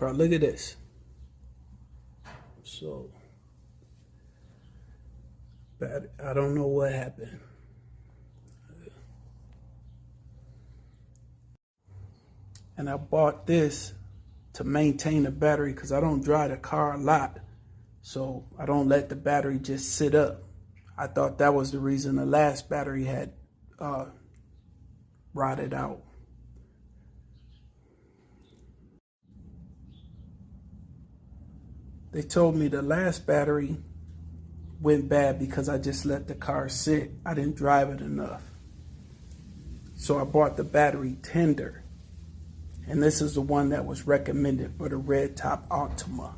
Bro, look at this. So, I don't know what happened. And I bought this to maintain the battery because I don't drive the car a lot. So I don't let the battery just sit up. I thought that was the reason the last battery had rotted out. They told me the last battery went bad because I just let the car sit. I didn't drive it enough. So I bought the battery tender. And this is the one that was recommended for the red top Optima.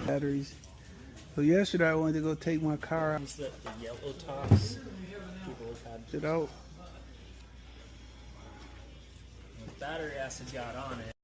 Batteries. So yesterday I wanted to go take my car out. The yellow tops people have had It out. battery acid got on it.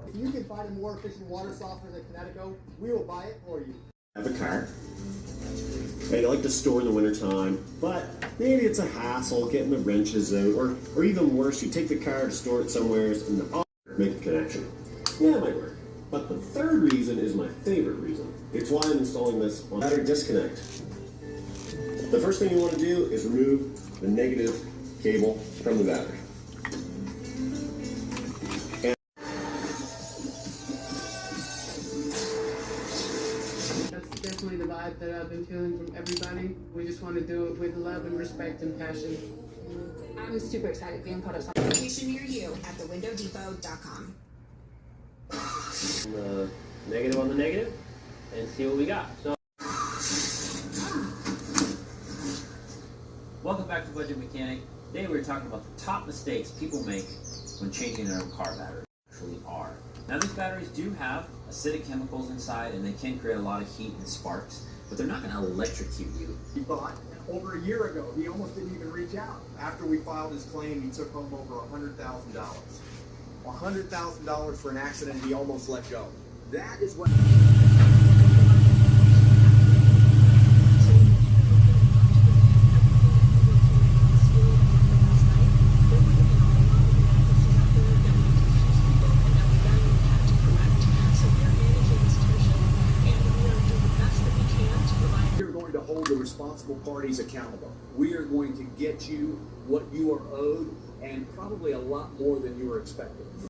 If you can find a more efficient water softener than Kinetico, we will buy it for you. Have a car. They like to store in the wintertime, but maybe it's a hassle getting the wrenches out, or even worse, you take the car to store it somewhere and the make a connection. Yeah, it might work. But the third reason is my favorite reason. It's why I'm installing this on battery disconnect. The first thing you want to do is remove the negative cable from the battery. That's definitely the vibe that I've been feeling from everybody. We just want to do it with love and respect and passion. I'm super excited being part of something. Location near you at thewindow.com. The negative on the negative and see what we got. So, welcome back to Budget Mechanic. Today we're talking about the top mistakes people make when changing their car batteries. Actually are. Now these batteries do have acidic chemicals inside and they can create a lot of heat and sparks, but they're not going to electrocute you. He bought over a year ago. He almost didn't even reach out. After we filed his claim, he took home over $100,000. $100,000 for an accident he almost let go. That is what. We are going to hold the responsible parties accountable. We are going to get you what you are owed, and probably a lot more than you were expecting.